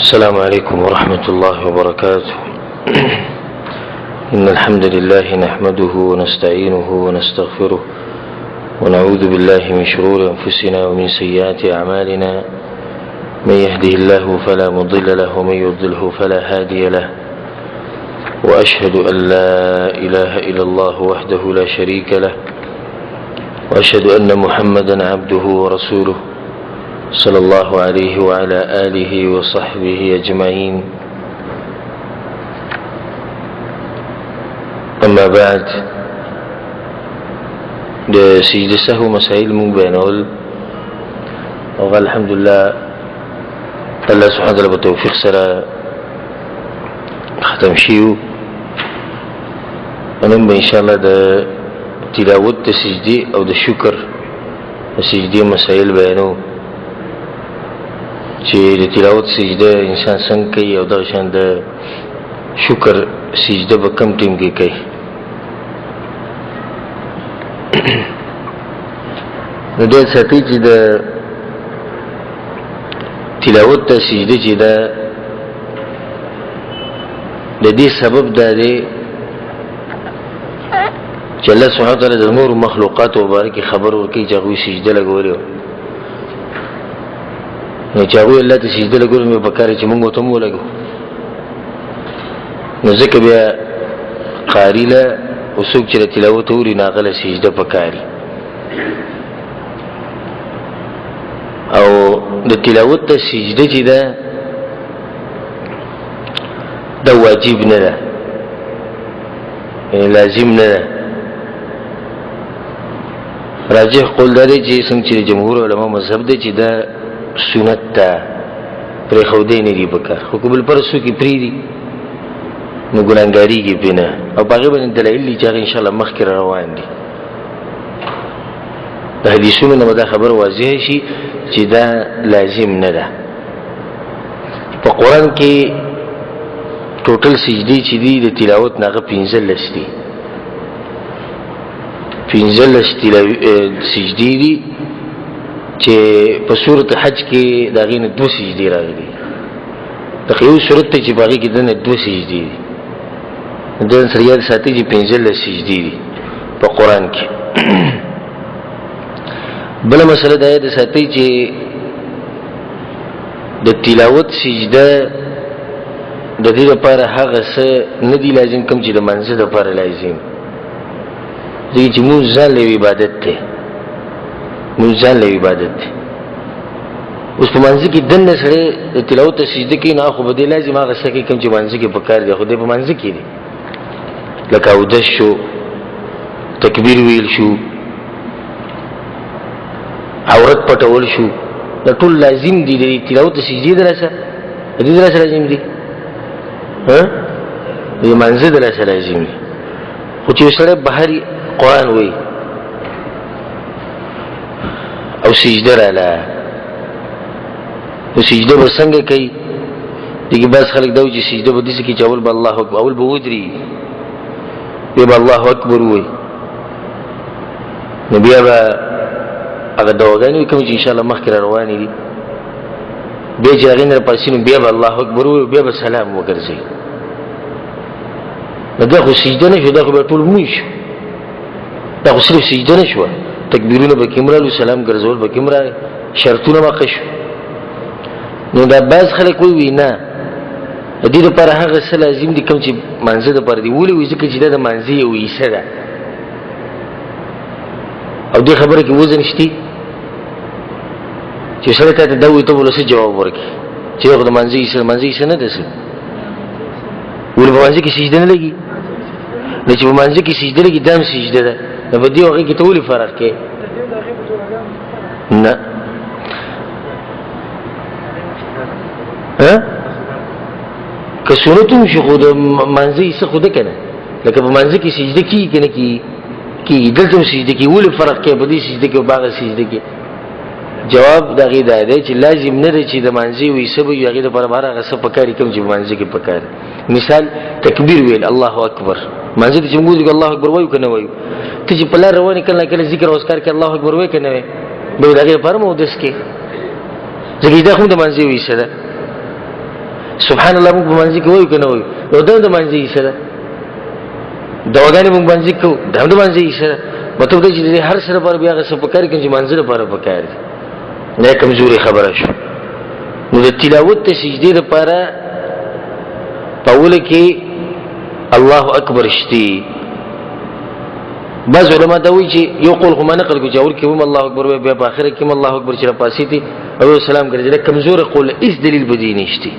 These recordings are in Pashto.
السلام عليكم ورحمة الله وبركاته. إن الحمد لله نحمده ونستعينه ونستغفره ونعوذ بالله من شرور أنفسنا ومن سيئات أعمالنا. من يهده الله فلا مضل له ومن يضلله فلا هادي له، وأشهد أن لا إله إلا الله وحده لا شريك له، وأشهد أن محمدا عبده ورسوله صلى الله عليه وعلى آله وصحبه أجمعين. أما بعد، د سجده سهو مسائل مون بیانول او الحمد لله الله سبحانه وتعالى بتوفیق سره ختم شیو. نن به ان شاء الله د تلاوت د سجدي او د شکر د سجدي مسائل بیانو چې د تلاوت سجده انسان څنګه کوي او د شان د شکر سجده په کم ټیم کې کوي. نو د ساتي چې د تلاوت د سجده چې د دې سبب دا دی چې الله سبحانه وتعالى د نور مخلوقات مبارک خبر ورکړي چې هغوی سجده لګولې نو چې هغوی الله ته سجده لګولې نو پکار چې موږ ورته هم ولګو. نو ځکه بیا قاري له او څوک چې د تلاوت اوري نو هغه له سجده پکاري، او د تلاوت ته سجده چې ده دا واجب نه ده، یعنی لازم نه ده. راجح قول دا دی چې څنګه چې جمهور علما مذهب دی چې دا سنت ته پرېښودی نه دي پکار، خو که بل پرسو کې پرېږدي نو ګناهګارېږي پرې نه، او په هغې باندې دلایل دي چې هغه انشاءالله مخکې را روان دي. د حدیثونو نه به دا خبر واضح شي چې دا لازم نه ده. په قرآن کې ټوټل سجدې چې دي د تلاوت نه هغه 15 دي. 15 سجدې دي چې په سورت حج کې د هغې نه 2 سجدې راغلي. دغه یو سورت ته چې په هغې کې د نه 2 سجدې دي، د سره یاد ساتي چې 15 سجدې دي په قرآن کې. بله مسله دا یاد ساتي چې د تلاوت سجده د دې لپاره هغه څه نه دي لازم کوم چې د منځه لپاره لازم دی، چې مونږ ځان له عبادت دی، مونږ ځان له عبادت دی. اوس په منځه کې دننه سره د تلاوت سجده کوي نو خو به دې لازم هغه څه کوي کوم چې منځه کې پکار دی، خو دې په منځه کې دی لکه اودس شو، تکبیر ویل شو، عورت پټول شو، دا ټول لازم دي. د تلاوت سجدې درسه د دې درسه لازم دي، د منځه درسه لازم دي. خو چې سره بهر قرآن وي او سجده رااله نو سجده به څنګه کوي؟ دغې بعض خلک دا وایي چې سجده به داسې کوي چې اول به الله اکبر، اول به ودري بیا به الله اکبر ووایي، نو بیا به هغه دعاګانې وي کوم چې انشاءالله مخکې را روانې دي، بیا چې هغې نه راپاسي نو بیا به الله اکبر ووایي، بیا به سلام وګرځوي. نو دا خو سجده نه شو، دا خو بیا ټول لمونځ شو، دا خو صرف سجده نه شوه. تکبیرونه به کې هم رالو، سلام ګرځول به کې هم راغی، شرطونه مخه شو. نو دا بعض خلک وایي نه د دې لپاره هغه څه لازم دي کوم چې منځه دپاره دي. ولې وایي؟ ځکه چې دا د منځه یو حصه ده، او دې خبره کې وزن شته چې سړی ته دا وایي ته به له څه جواب ورکړي چې دا خو د منځه حصه نه ده. څه ولې په منځه کې سجده نه لګي؟ نو چې په منځه کې سجده لګي دا هم سجده ده، نو په دې هغې کې ته ولې فرق کوې؟ نه که سنت هم شي خو د منځه حصه خو ده که نه، لکه په منځه کې سجده کېږي که نه کېږي، دلته هم سجده کېږي. ولې فرق کوي په دې سجده کې او په هغه سجده کې؟ جواب د هغې دا دی چې لازم نه دی چې د منځه یو حصه به وي، هغې دپاره به هر هغه څه پکار کوم چې په منځه کې پکار. مثال تکبیر ویل، الله اکبر، منځه ته چې موږ وایو الله اکبر وایو که نه وایو؟ ته چې په لار روان یې کله کله ذکر او اذکار کې الله اکبر وایې که نه وایې؟ به د هغې لپاره مو اودس کې ځکه دا خو د منځه یو حصه ده. سبحان الله موږ په منځ کې وایو کنه وایو نو د منځ یې سره دواګانې موږ منځ کې د منځ یې سره مطلب دا چې هر سره پر بیا غسه پکاري کوم چې منځ لپاره پکاري نه کمزوري خبره شو نو د تلاوت ته سجدي لپاره پاول کې الله اکبر شتي بعض علما دا وایي چې یو قول خو ما نقل کو چې اور کې هم الله اکبر بیا په اخر کې هم الله اکبر چې پاسې دي او سلام ګرځي کمزور قول اس دلیل بدی نشتی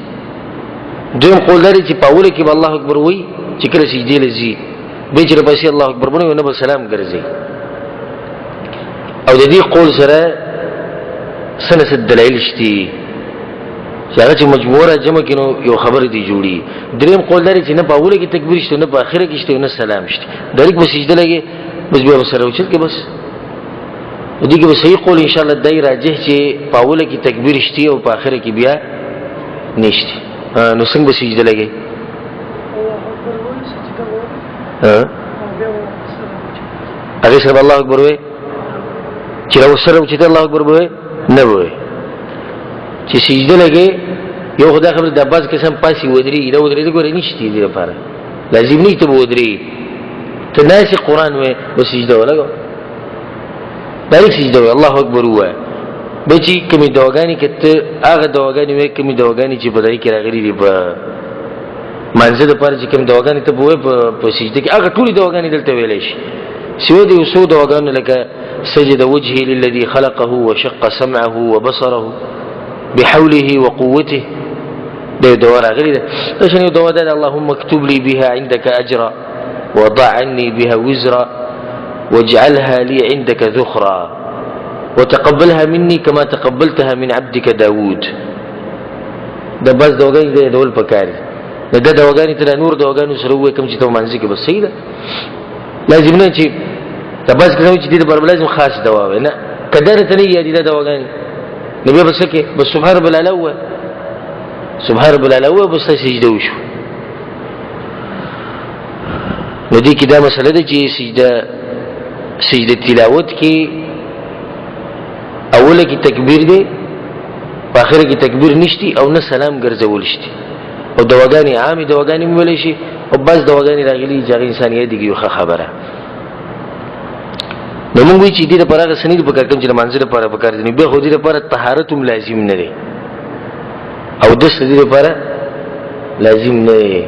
دویم قول لري چې پاول کې الله اکبر وایي چې کله سجدي لزي به چې پاسې الله اکبر بنو نه سلام ګرځي او د دې قول سره سنه دلایل شتي چې هغه چې مجموعه جمع کینو یو خبر دی جوړي دریم قول لري چې نه په اوله کې تکبیر شته نه په اخره کې شته نه سلام شته ډایرک به سجده لګي بس بیا سره وچت کې بس دې کې به صحیح قول ان شاء الله دای راجح چې په اوله کې تکبیر شته او په اخره کې بیا نشته نو څنګه به سجده لګي هغه سره الله اکبر وي چې راو سره چې الله اکبر وي نه وي چې سجده لګي یو خدای خبر د عباس قسم پاسي ودري دا ودري د ګورې نشتی دی لپاره لازم نه ته ودري ته ناسي قران وې بس سجده ولګو دایره سجده وې الله اکبر وې به چې کومې دواګانی کته هغه دواګانی وې کومې دواګانی چې په دای کې راغلي دي په منځ د پر چې کوم دواګانی ته وې په سجده کې هغه ټولې دواګانی دلته ویلې شي سوى دي وسو دواګانو لکه سجد وجهه للذي خلقه وشق سمعه وبصره بحوله وقوته ده دوار غير ده عشان يدور ده اللهم اكتب لي بها عندك أجرا وضع عني بها وزرا واجعلها لي عندك ذخرا وتقبلها مني كما تقبلتها من عبدك داود ده بس دوغاني ده دول بكاري ده دوغاني تلا نور دوغاني سروه كم جيتو منزيك بس سيدا لازم نجي ده بس كده وجدي ده برب لازم خاص دواوي نا كدار تنية دي ده دوغاني نبي بس كي بس سبحان رب العلوة سبحان رب العلوة بس سجده وشو ندي كده مسألة ده جي سجده تلاوت كي اوله كي تكبير دي واخره كي تكبير نشتي او نه سلام ګرځول شتي او دواګانی عامي دواګانی مولې شي او بس دواګانی راغلي چې انسانيت دي یو خبره نو موږ چې دې لپاره غسنید په کوم چې منځ لپاره په کار دي به خو دې لپاره طهارت هم لازم نه دی او د دې لپاره لازم نه دی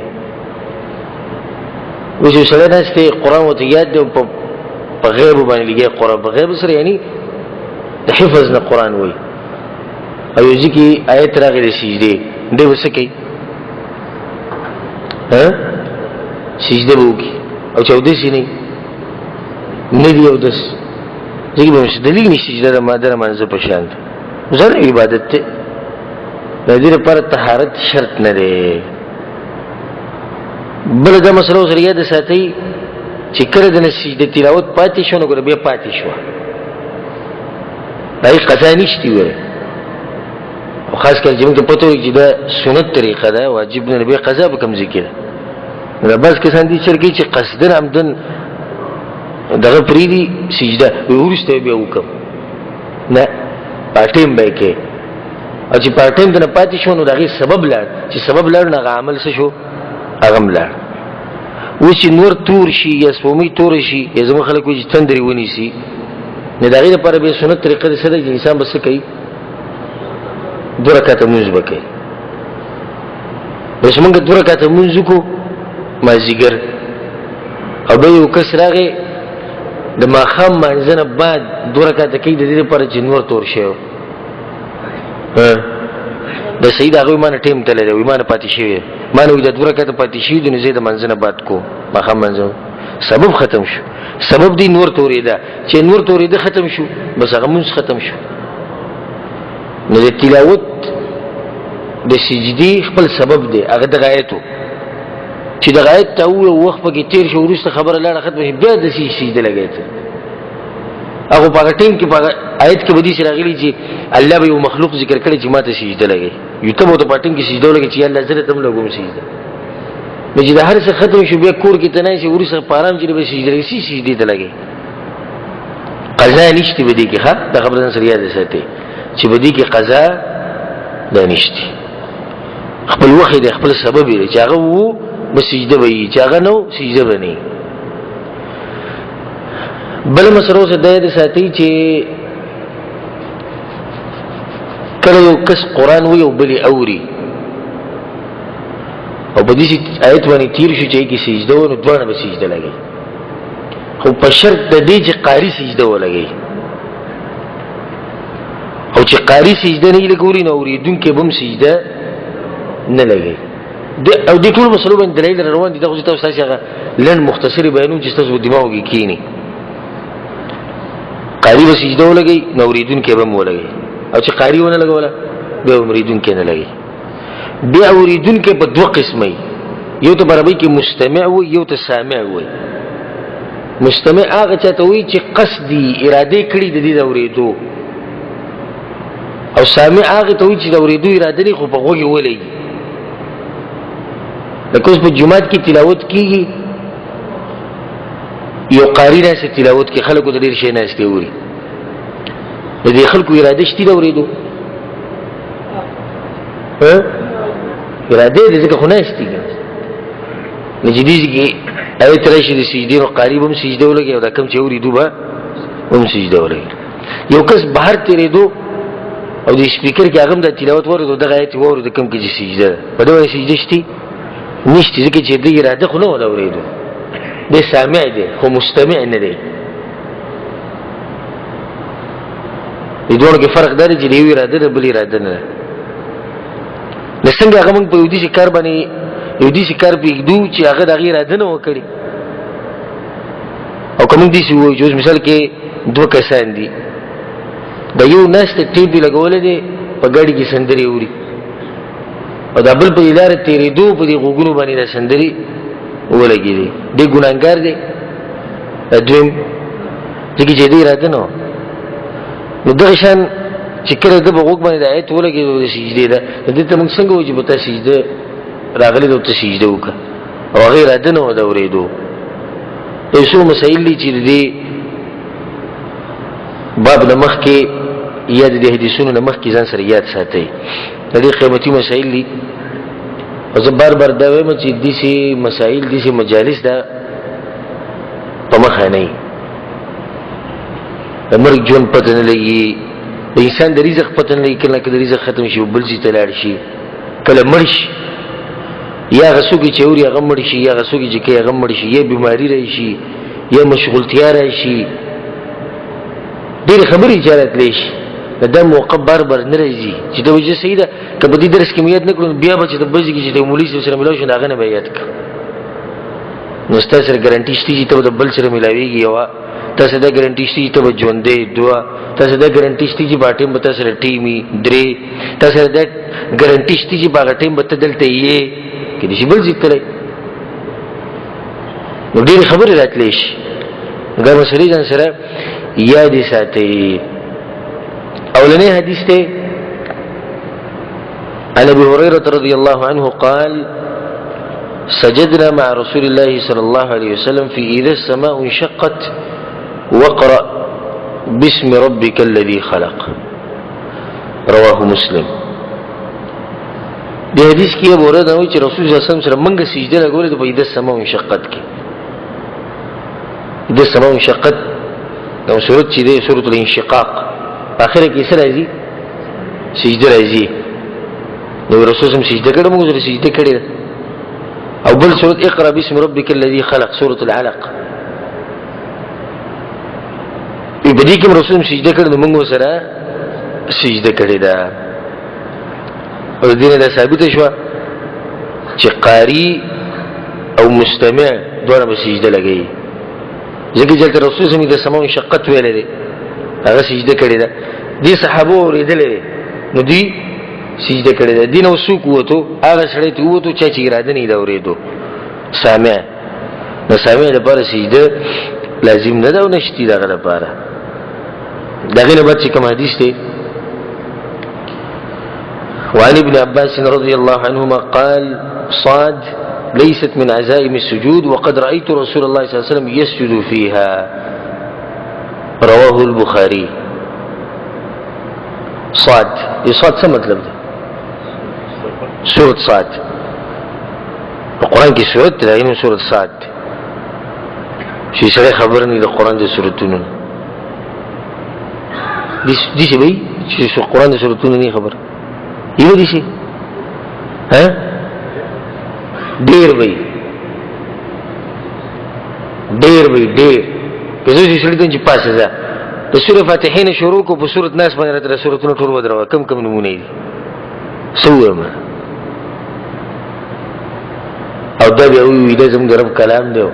وجه سره نشته قرآن او یاد په غیب باندې لګي قرآن په غیب سره یعنی د حفظ نه قرآن وای او ځکه آیت راغلي سجده دې وسکي سجده وکي او چودې سي نه دی او داس ځکه به مش دلیل نشي چې دا ماده منځ په شان زره عبادت ته د دې لپاره طهارت شرط نه دی بل دا مسله سره یاد ساتي چې کړه د سجده تلاوت پاتې شو نو ګره بیا پاتې شو دای قضا نشتی وره او خاص کله چې پته وي چې دا سنت طریقه ده واجب نه به قضا به کوم ذکر نه بس کسان دي چې قصدن عمدن دغه پریدي سجده ورسته به وکم نه پاتیم به کې او چې پاتیم د نه پاتې شو نو دغه سبب لار چې سبب لار نه عمل څه شو هغه ملار و چې نور تور شي یا سومي تور شي یا زمو خلکو چې تندري ونی سي نه دغه لپاره به سنت طریقه سره چې انسان بس کوي دو رکعات منځ وکړي بس موږ دو رکعات منځ کو مازیګر او به یو کس راغی د ماخام منځنه بعد دو رکعات کې د دې لپاره چې نور تور شي د سید هغه مانه ټیم تل دی مانه پاتې شي مانه د دو رکعات پاتې شي د نزيد منځنه بعد کو ماخام منځو سبب ختم شو سبب دی نور تورې ده چې نور تورې ده ختم شو بس هغه مونږ ختم شو نو د تلاوت د سجدي خپل سبب دی هغه د غایتو چې د غایت ته وخت پکې تیر شو ورسته خبره لاړه ختم شي بیا د سجده لګیته هغه په ټیم کې په آیت کې بدی سره غلي چې الله به یو مخلوق ذکر کړي چې ماته سجده لګي یو ته په پټین کې سجده لګي چې الله زره تم لګوم سجده مې د هر څه ختم شو بیا کور کې تنه شي ورسته پارام چې به سجده لګي سجده ته لګي قضا نشته بدی کې ها د خبرن سره یاد ساتي چې بدی کې قضا نه نشته خپل وخت دی خپل سبب دی چې هغه وو بس سجده به وي چې هغه نو سجده به نه. بل مسرو سے د ساتي چې کله یو کس قرآن وی او بلی اوري او په دې آیت باندې تیر شو چې کې سجده و نو دوه به سجده لګي خو په شرط د دې چې قاری سجده ولګي او چې قاری سجده نه لګوري نو اوریدونکو به هم سجده نه لګي. او دې ټول مسلو باندې دلیل روان دي. دا خو تاسو هغه لن مختصر بیانون چې تاسو دماغ کې کینی قاری به سجده ولګي نو اوریدونکو به هم ولګي او چې قاری ونه لګوله به اوریدونکو نه لګي. بیا اوریدونکو په دوه قسمه یو ته برابرۍ کې مستمع وي یو ته سامع وي. مستمع هغه چاته وي چې قصدي اراده کړي د دې د اوریدو او سامع هغه ته وي چې د اوریدو اراده لري خو په غوږ ولګي. لکه اوس په جمعات کې تلاوت کیږي یو قاری نه سي تلاوت کې خلکو د ډیر شي نه استي اوري د دې خلکو اراده شتي د اوریدو اراده دې ځکه خو نه استي نجديز کې ایت راشي د سجدي او قریب هم سجده ولګي او دا کم چې اوریدو به هم سجده ولګي. یو کس بهر تیرېدو او د سپیکر کې هغه د تلاوت ورته دغه ایت وره د کم کې سجده په دغه سجده شتي نشته ځکه چې دې اراده خو نه ولا اوریدو د سامع دی خو مستمع نه دی. د دوه کې فرق دی چې دی اراده ده بل اراده نه. لسنګ هغه موږ په یو دي کار باندې یو دي کار پېږدو چې هغه د غیر اراده نه وکړي او کوم دي چې وایي چې مثال کې دوه کسان دي د یو ناس ته ټیپ لګولې دي په ګاډي کې سندري اوري او د بل په لار تیرېدو په دې غوګونو باندې د سندري ولګي دي د ګناګار دي دویم چې دې اراده نه نو دغه شان چې کله د بغوګ باندې د آیت ولګي د سجده ده دې ته موږ څنګه وځي په تاسو سجده راغلي د سجده وکړه او غیر ادنه و د اوریدو. ایسو مسائل دي چې دې باب نمخ کې یا د حدیثونو نمخ کې ځان سره یاد ساتي. د دې قیمتي مسائل دي او زه بار بار دا وایم چې دې مسائل دې مجالس دا په مخه نه د مرګ ژوند پته نه لګي د انسان د رزق پته نه لګي کله کله رزق ختم شي بل ځای ته لاړ شي کله مړ شي یا غسوګي چې اوري هغه مړ شي یا غسوګي چې کې هغه مړ شي یا بیماری راشي یا مشغولتیا راشي ډېر خبرې چارت لشي دا موقع بار بار نه راځي چې دا وجه سیده کله دې درس کې میات نه کړو بیا به چې د بځي کې چې د مولوی سره ملاوي شو هغه نه بیات ک نو ستاسو سره ګارانټي شته چې ته د بل سره ملاويږي یو تاسو دا ګارانټي شته چې ته ژوندې دوا تاسو دا ګارانټي شته چې باټیم به تاسو سره ټیمي درې تاسو دا ګارانټي شته چې باغ ټیم به تدلته یې کې دې بل ذکر نو ډېر خبرې راتلې شي دا مسلې ځان سره یاد ساتي. اولنی حدیث ته عن ابي هريره رضي الله عنه قال سجدنا مع رسول الله صلى الله عليه وسلم في اذا السماء انشقت واقرأ باسم ربك الذي خلق رواه مسلم. د حدیث کې ابو هريره وایي چې رسول الله صلی الله علیه وسلم سره موږ سجده لګولې په اذا السماء انشقت کې اذا السماء انشقت نو سورۃ چې ده سورۃ الانشقاق اخر کې سره راځي سجده راځي نو رسول الله سجده کړه موږ سره سجده کړې او بل سورۃ اقرأ باسم ربك الذي خلق سورۃ العلق په دې کې رسول الله سجده کړه موږ سره سجده کړې ده او دینه دا ثابت شو چې قاری او مستمع دواړه به سجده لګي ځکه چې رسول الله د سماو انشقت ویل دي هغه سجده کړې ده دي صحابه اوریدلې نو دي سجده کړې ده دین او سوق وته هغه سره ته وته چې اراده نه دا اوریدو سامع نو سامع لپاره سجده لازم نه ده او نشتی دغه لپاره دغه نه بعد چې کوم حدیث دی وعن ابن عباس رضي الله عنهما قال صاد ليست من عزائم السجود وقد رأيت رسول الله صلى الله عليه وسلم يسجد فيها رواه البخاري. صاد څه مطلب دی؟ سورة صاد القرآن کی سورت تلاقی سورة صاد شي سره خبر نه د قرآن د سورتونو دي شي وي چې قرآن د سورتونو نه خبر یو دي شي ها ډیر وي په څه شي سړي ته پاسه ده د سورې فاتحه نه شروع کو په سورۃ ناس باندې راته سورتونو ټول ودرو کم نمونه دي سوما او دا به وي د زموږ رب کلام دی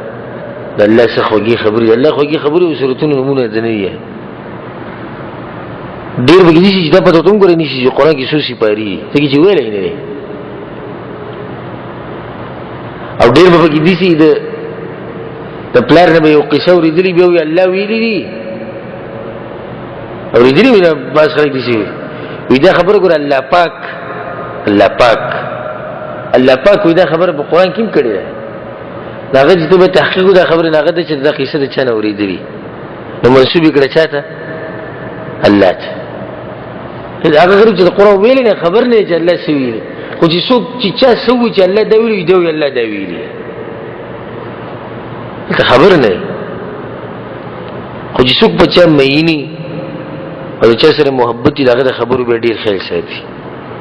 د الله څخه خوږی خبرې الله خوږی خبرې او سورتونو نمونه ده نه دي ډیر به دي چې دا په توګه غوړي نشي چې قرآن کې سوسي پاري ته چې ویلې نه او ډیر به کې دي چې د پلار نه یو قصه ورېدلې به وي الله ویلي دي ورېدلې وي باز خلک دي چې وي دا خبره ګور الله پاک وي دا خبره په قرآن کې هم کړې ده داغه چې ته به تحقیق دا خبره نه غده چې دا قصه د چا نه ورېدلې نو منسوب کړه چاته الله ته هغه غریب چې د قرآن ویلې نه خبر نه چې الله سوي خو چې څوک چې چا سوي چې الله دا ویلي دی الله دا ویلي ته خبر نه خو چې څوک په چا مینی او چا سره محبت دي داغه د خبرو به ډیر خیال ساتي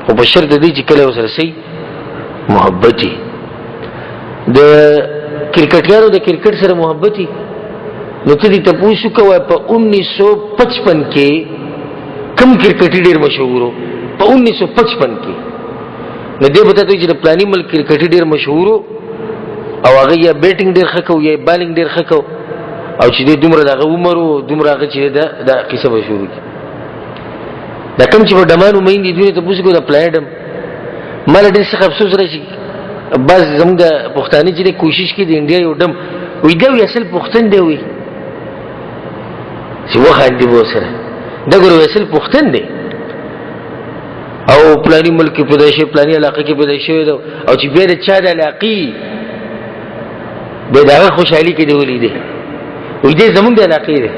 خو په شرط دی چې کله وسره سي محبت دي د کرکټیانو د کرکټ سره محبت دي نو ته دې تاسو کوه په 1955 کې کم کرکټ ډیر مشهور په 1955 کې نو دې بته چې د پلاني ملک کرکټ ډیر مشهور او هغه یا بیټینګ ډیر خکو یا بالینګ ډیر خکو او چې دې دومره دغه عمر او دومره هغه چې دا قصه مشهور کی دا کوم چې په دمانو مې دي دوی ته پوښتنه کوي دا پلانډم مال ډیر څه افسوس راشي بعض زموږ پښتانه چې کوشش کوي د انډیا یو دم وې دا اصل پښتون دی وي چې وخاندي وو سره دا ګورو اصل پښتون دی او پلاني ملک په دشه پلاني علاقه کې په دشه او چې بیره چا د علاقې به دا خوشحالي کې دی ولې دی وې دې زموږ د علاقې دی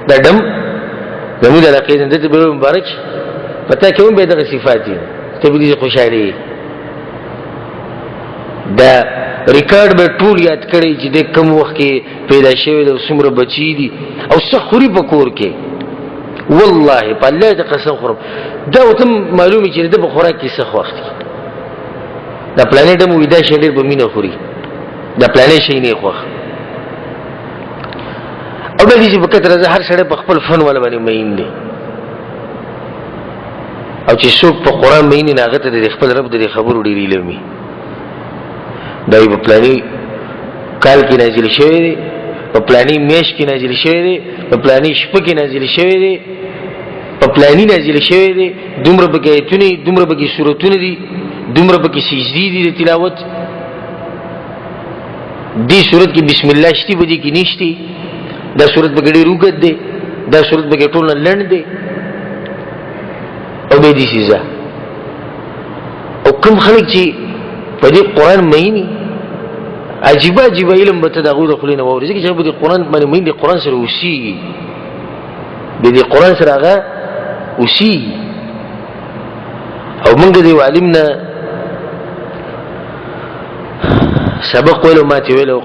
دا دم زموږ د علاقې دی ته به مبارک پته کوم به د صفات دي ته به دې خوشحالي دا ریکارډ به ټول یاد کړی چې د کوم وخت کې پیدا شوی د څومره بچی دي او څه خوري په کور کې والله په الله د قسم خورم دا وته معلومه چې د خوراک کې څه وخت دا پلانټ مو ودا شډیر په مینه خوري دا پلانټ شي نه خوخ او د دې په کتر هر سړی په خپل فن ولا باندې مین دي او چې څوک په قرآن مین نه هغه ته د خپل رب د خبرو ډیری لمي دا په پلاني کال کې نازل شوی دی په پلاني میش کې نازل شوی دی په پلاني شپه کې نازل شوی دی په پلاني نازل شوی دی دومره بګی ایتونه دومره بګی سورتونه دي دومره بګی سجدي دي تلاوت دی سورت کې بسم الله شتي بدی کې نشتی دا سورت بګړي روګد دی دا سورت بګی ټول نه لړن دی او به دي سيزه او کوم خلک چې په دې قرآن مېني عجيبه علم به تدغو دخلين ووري ځکه چې په دې قرآن باندې مېني قرآن سره وسی به دې قرآن سره هغه وسی او موږ دې علمنا سبق ویلو ماتي ویلو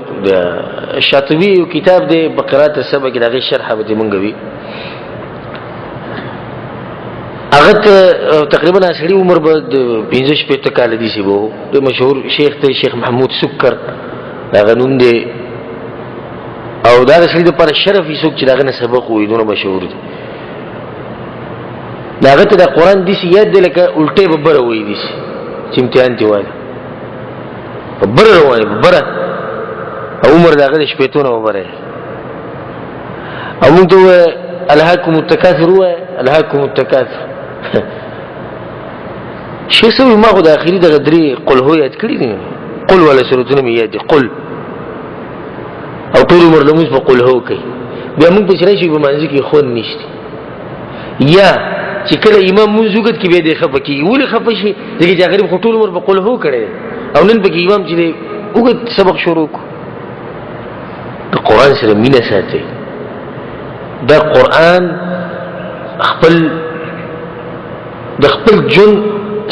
الشاطبي کتاب دې بقرات السبع کې دغه شرح به موږ وی هغه تقریبا اسړي عمر به 15 کال دي سی وو د مشهور شیخ ته شیخ محمود سکر دا غنوم دی او دا اسړي د پر شرف یې څوک چې دا غنه سبق وې دونه مشهور دي دا غته د قران دي سی یاد دی لکه الټه ببره وې دي چې امتحان دی وای ببره وای ببره عمر دا غته شپېتونه وبره او موږ الهاكم التكاثر وای الهاكم التكاثر شي سوي ما خو د اخري د غدري قل هو یاد کړی دي قل ولا سورتونه می یاد قل او ټول عمر لموس په قل هو کوي بیا موږ په شرای شي په منځ کې خون نشته یا چې کله امام منځوګت کې به د خپکی ولې خپشي دغه چې غریب ټول عمر په قل هو کړي او نن په امام چې وګت سبق شروع کو د قران سره مینه ساتي دا قران خپل د خپل جون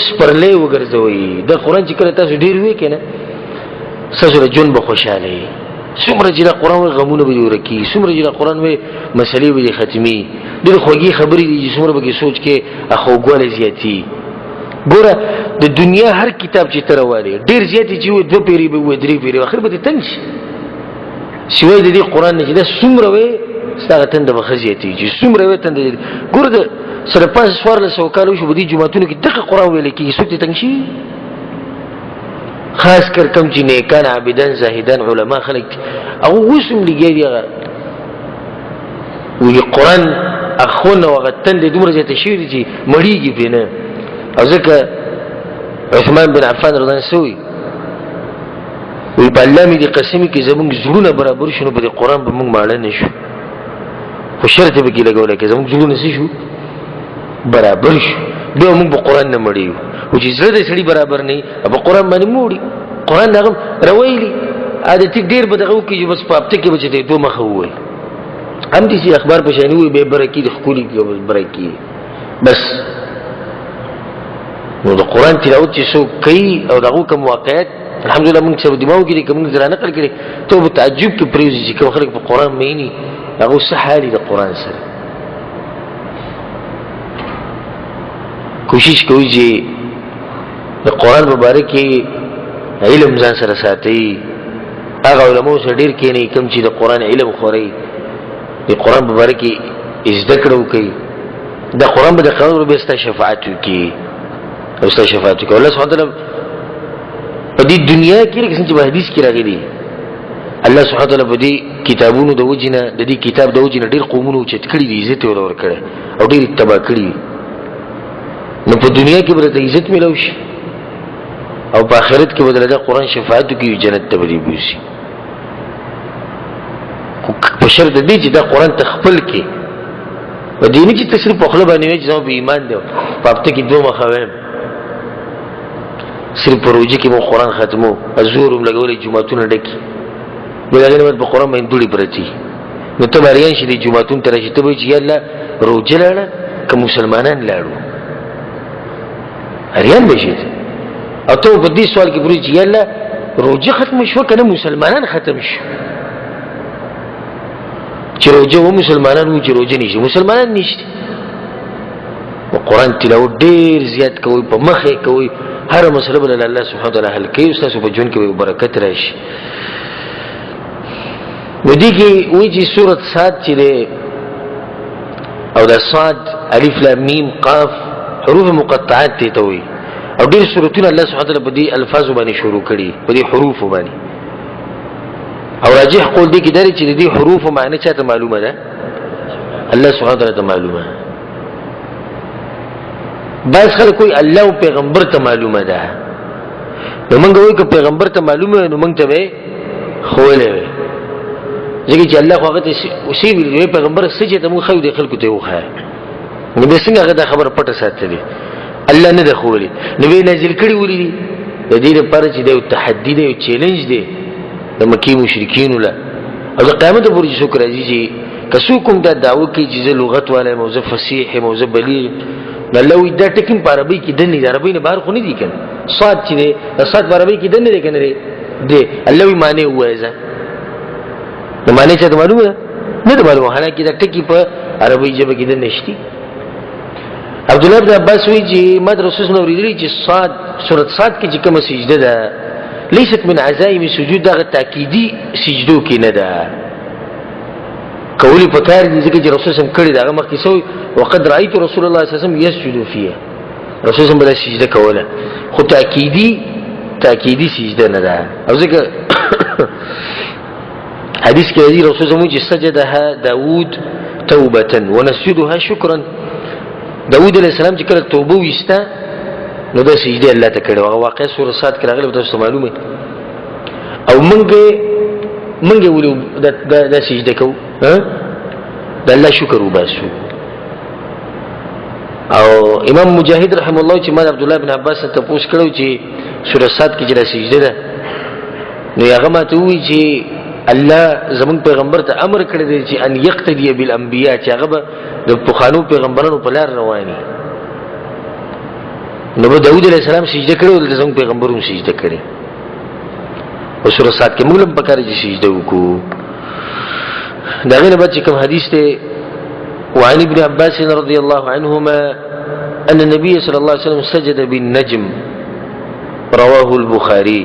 سپرلی وګرځوي د قرآن چې کله تاسو ډېر وی کنه ستاسو له ژوند به خوشاله وي څومره چې قرآن وی غمونه به ورکی څومره چې قرآن وی مسلې به ختمي ډېر خوږې خبرې دي چې څومره به کې سوچ کې اخوګواله زیاتی ګوره د دنیا هر کتاب چې ترواله ډېر زیاتې چې و دوه پیری به و درې پیری اخر به تنګ شي سوای د دې قرآن نه چې دا څومره وی ستاره تند به خزيتي چې څومره وی تند ګوره د سره پاس سوار له سوکالو شو بدی جمعتونو کې دغه قرآن ویل کې څوک تنګ شي خاص کر کم چې نیکان عابدان زاهدان علما خلک او وسم لګي وی قرآن اخونه وغتن د دومره زیات شي چې مړیږي پینه او ځکه عثمان بن عفان رضی الله عنه سوی وی په الله می دي قسمی کې زمونږ زړونه برابر شونه په قرآن به موږ ماړه نشو خو شرط به کې لګول کې زمونږ زړونه شو برابر شو به موږ په قرآن نه مړیو او چې زړه د سړي برابر نه په قرآن باندې موړي قرآن دغه رويلي عادت ډیر به دغه کې بس پاپته کې بچته دوه مخه وای هم دي اخبار په شان وي به برکی د خولي کې بس برکی بس نو د قرآن تلاوت چې سو کوي او دغه کوم واقعیت الحمدلله موږ څه دماغ کې کوم زرا نقل کړي ته په تعجب کې پریوزي چې کوم خلک په قرآن مېني هغه صحالي د قرآن سره کوشش کوي چې د قرآن مبارک علم ځان سره ساتي هغه علماء سره ډیر کېني کوم چې د قرآن علم خوري د قرآن مبارک زده کړو کوي د قرآن به د قانون به ست شفاعت کوي او ست شفاعت کوي الله سبحانه وتعالى په دې دنیا کې لکه څنګه په حدیث کې راغلي الله سبحانه وتعالى په دې کتابونو د وجنه د دې کتاب د وجنه ډیر قومونو چت کړی دي عزت ور کړی او ډیر تبا کړی نو په دنیا کې به د عزت ملو شي او په آخرت کې بدل د قرآن شفاعت کوي جنت ته به وي په شرط دې چې دا قرآن تخپل کې و دې نه چې تصریف په خپل باندې چې زموږ ایمان دی په هفته کې دوه مخاویم صرف پروژه کې مو قرآن ختمو ازورم لګولې جمعتون ډکی بلغه نه په قرآن باندې دوړي پرتی نو ته باریان شې د جمعتون تر چې ته به چې الله روزه لاړه که مسلمانان لاړو اریان بشي او ته په دې سوال کې پوری چې الله روزه ختم شو کنه مسلمانان ختم شو چې روزه و مسلمانان و چې روزه نشي مسلمانان نشته او قرآن تلاوت ډیر زیات کوي په مخه کوي هر مسله بل الله سبحانه وتعالى حل کوي استاد په جون کې برکت راشي ودي کې وی چې سورۃ صاد چې او د صاد الف لام میم قاف حروف مقطعات ته وي او ډیر سورتونه الله سبحانه وتعالى په دې الفاظ باندې شروع کړي په دې حروف باندې او راجح قول دي کې درې چې دې حروف معنی چاته معلومه ده الله سبحانه وتعالى ته معلومه بس خلک کوئی الله او پیغمبر ته معلومه ده نو موږ وایو چې پیغمبر ته معلومه نو موږ ته به خوله ځکه چې الله خو هغه ته وسی ویل پیغمبر سچې ته موږ خو دې خلکو ته وخه نو به څنګه هغه خبره پټه ساتلې الله نه ده خولي نو به نازل کړي ولې د دې لپاره چې د تحدي دی او چیلنج دی د مکی مشرکین له او د قیامت پورې شکر راځي چې کسو کوم دا داو کې چې لغت والے موضوع فصیح موضوع بلیغ الله وی دا ټکیم په عربی کې دنه د عربی نه بهر خو نه دی کنه صاد چې دی صاد په عربی کې دنه دی کنه دی الله وی معنی وایزه نو معنی څه ته معلومه نه ده معلومه حالانکه دا ټکی په عربی ژبه کې دنه نشتی عبد الله بن عباس وی چې مدرسه نو ورېدلی چې صاد سورۃ صاد کې چې کوم سجده ده ليست من عزائم سجود دغه تاکیدی سجدو کې نه ده قولي فكار دي ذكر رسول الله كړي دا مخ کې سوې وقد رايت رسول الله صلى الله عليه وسلم يسجد فيها رسول الله بلا سجده کوله خو تاکیدی سجده نه ده او ذکر حدیث کې دی رسول الله چې سجدها داوود توبه ونسجدها شكرا داوود عليه السلام چې کله توبه وستا نو د سجده الله ته کړي هغه واقع سورۃ صاد کې راغلی تاسو معلومه او منګه ولو د سجده کو د الله شکر وباسو او امام مجاهد رحم الله چې مال عبد الله بن عباس ته پوښ کړو چې سورۃ صاد کې چې سجده ده نو هغه ماته وی چې الله زمون پیغمبر ته امر کړی دی چې ان یقتدی بالانبیاء چې هغه د پخوانو پیغمبرانو په لار رواني نو به داود علیہ السلام سجده کړو دلته زموږ پیغمبر هم سجده کړي او سورۃ صاد کې موږ هم پکاره چې سجده وکړو دا غیر بعد چې کوم حدیث ته وعن ابن عباس رضي الله عنهما أن النبي صلى الله عليه وسلم سجد بالنجم رواه البخاري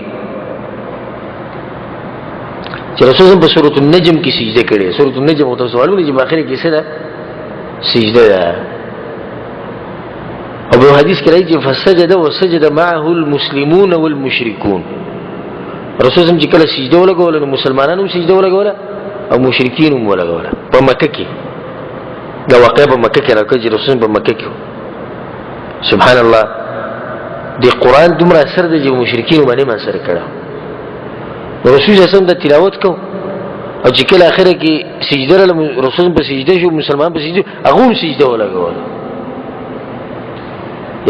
چې رسول الله په سورۃ النجم کې سجده کړي سورۃ النجم او تاسو ولولې چې اخر کې څه ده سجده ده او په حدیث کې راځي فسجد وسجد معه المسلمون والمشركون رسول الله چې کله سجده ولګول نو مسلمانانو سجده ولګول او مشرکین هم ولګول په مکه کې دا واقع په مکه کې راکړي رسول په مکه کې سبحان الله دی قران دومره اثر دی چې مشرکین باندې ما سره کړه رسول الله صلی الله تلاوت کو او چې کله اخره کې سجده رسول په سجده شو مسلمان په سجده هغه هم سجده ولګول